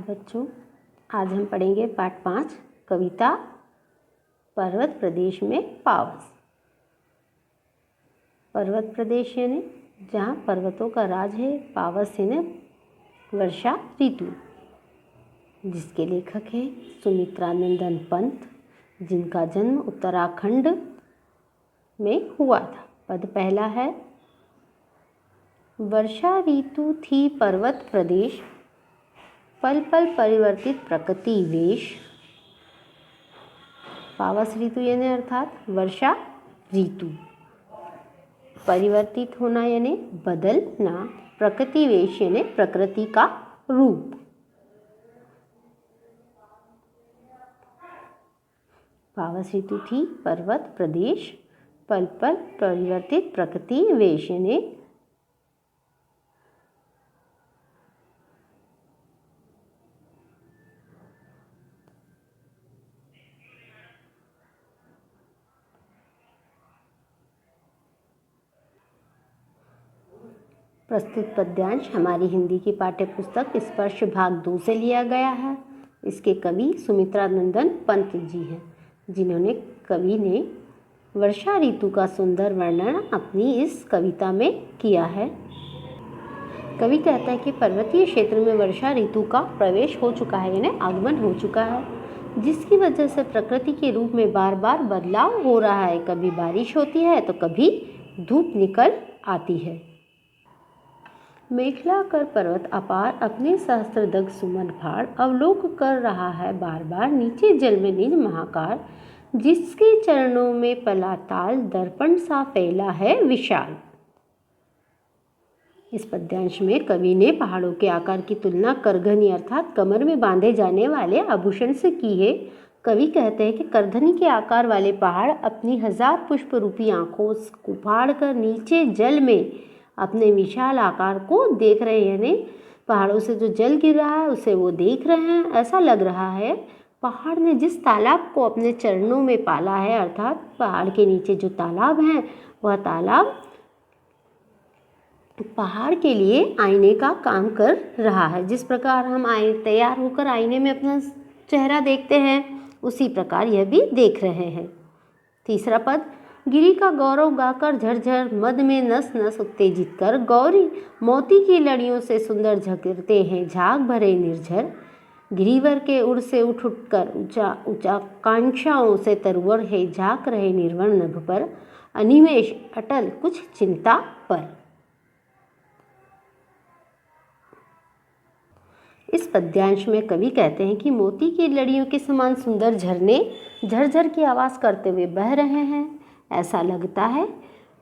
बच्चों, आज हम पढ़ेंगे पाठ 5 कविता पर्वत प्रदेश में पावस। पर्वत प्रदेश यानी जहाँ पर्वतों का राज है, पावस यानी वर्षा ऋतु, जिसके लेखक हैं सुमित्रानंदन पंत, जिनका जन्म उत्तराखंड में हुआ था। पद पहला है, वर्षा ऋतु थी पर्वत प्रदेश, पल पल परिवर्तित प्रकृति वेश। पावस ऋतु यानी अर्थात वर्षा ऋतु, परिवर्तित होना यानी बदलना, प्रकृति वेश यानी प्रकृति का रूप। पावस ऋतु थी पर्वत प्रदेश, पल पल परिवर्तित प्रकृति वेश यानी प्रस्तुत पद्यांश हमारी हिंदी की पाठ्य पुस्तक स्पर्श भाग 2 से लिया गया है। इसके कवि सुमित्रानंदन पंत जी हैं, जिन्होंने कवि ने वर्षा ऋतु का सुंदर वर्णन अपनी इस कविता में किया है। कवि कहता है कि पर्वतीय क्षेत्र में वर्षा ऋतु का प्रवेश हो चुका है यानी आगमन हो चुका है, जिसकी वजह से प्रकृति के रूप में बार बार बदलाव हो रहा है। कभी बारिश होती है तो कभी धूप निकल आती है। मेखला कर पर्वत अपार अपने सहस्त्रदग सुमन फाड़, अवलोक कर रहा है बार बार नीचे जल में निज महाकार, जिसके चरणों में पलाताल दर्पण सा फैला है विशाल। इस पद्यांश में कवि ने पहाड़ों के आकार की तुलना करघनी अर्थात कमर में बांधे जाने वाले आभूषण से की है। कवि कहते हैं कि करधनी के आकार वाले पहाड़ अपनी 1000 पुष्प रूपी आंखों को फाड़ कर नीचे जल में अपने विशाल आकार को देख रहे हैं, यानी पहाड़ों से जो जल गिर रहा है उसे वो देख रहे हैं। ऐसा लग रहा है पहाड़ ने जिस तालाब को अपने चरणों में पाला है, अर्थात पहाड़ के नीचे जो तालाब है वह तालाब पहाड़ के लिए आईने का काम कर रहा है। जिस प्रकार हम तैयार होकर आईने में अपना चेहरा देखते हैं, उसी प्रकार यह भी देख रहे हैं। तीसरा पद, गिरी का गौरव गाकर झरझर मद में नस नस उत्तेजित कर, गौरी मोती की लड़ियों से सुंदर झकरते हैं झाग भरे निर्झर, गिरिवर के उड़ से उठ कर ऊंचा ऊंचा कांक्षाओं से तरवर है झाक रहे निर्वण नभ पर, अनिमेष अटल कुछ चिंता पर। इस पद्यांश में कवि कहते हैं कि मोती की लड़ियों के समान सुंदर झरने झरझर की आवाज़ करते हुए बह रहे हैं। ऐसा लगता है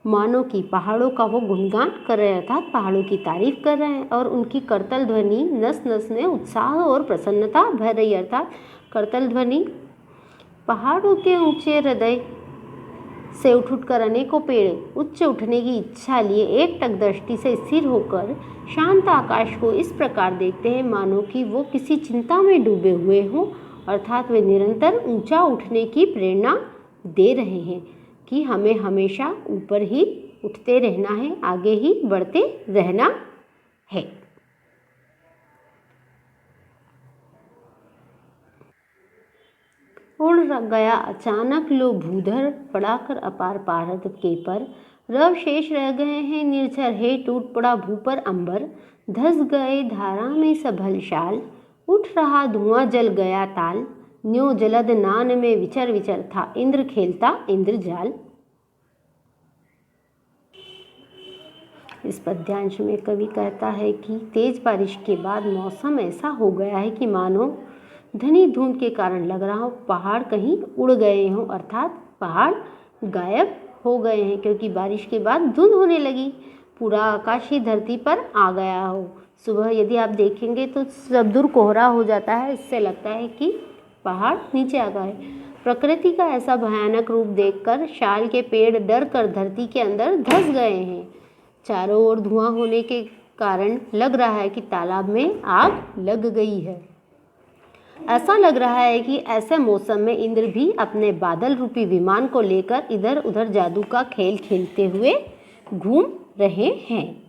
मानो कि पहाड़ों का वो गुणगान कर रहे हैं, अर्थात पहाड़ों की तारीफ कर रहे हैं, और उनकी करतल ध्वनि नस नस में उत्साह और प्रसन्नता भर रही है। अर्थात करतल ध्वनि पहाड़ों के ऊंचे हृदय से उठ कर अनेकों पेड़ उच्च उठने की इच्छा लिए एक टक दृष्टि से स्थिर होकर शांत आकाश को इस प्रकार देखते हैं मानो कि वो किसी चिंता में डूबे हुए हों, अर्थात वे निरंतर ऊंचा उठने की प्रेरणा दे रहे हैं कि हमें हमेशा ऊपर ही उठते रहना है, आगे ही बढ़ते रहना है। उड़ गया अचानक लो भूधर, पड़ाकर अपार पारद के पर, रव शेष रह गए हैं निर्झर है टूट पड़ा भू पर अंबर, धस गए धारा में सबल शाल, उठ रहा धुआं जल गया ताल, न्यो जलद नान में विचर विचर था इंद्र खेलता इंद्रजाल। इस पद्यांश में कवि कहता है कि तेज बारिश के बाद मौसम ऐसा हो गया है कि मानो घनी धुंध के कारण लग रहा हो पहाड़ कहीं उड़ गए हों, अर्थात पहाड़ गायब हो गए हैं, क्योंकि बारिश के बाद धुंध होने लगी, पूरा आकाश ही धरती पर आ गया हो। सुबह यदि आप देखेंगे तो सब दूर कोहरा हो जाता है, इससे लगता है कि पहाड़ नीचे आ गए। प्रकृति का ऐसा भयानक रूप देखकर शाल के पेड़ डर कर धरती के अंदर धंस गए हैं। चारों ओर धुआं होने के कारण लग रहा है कि तालाब में आग लग गई है। ऐसा लग रहा है कि ऐसे मौसम में इंद्र भी अपने बादल रूपी विमान को लेकर इधर उधर जादू का खेल खेलते हुए घूम रहे हैं।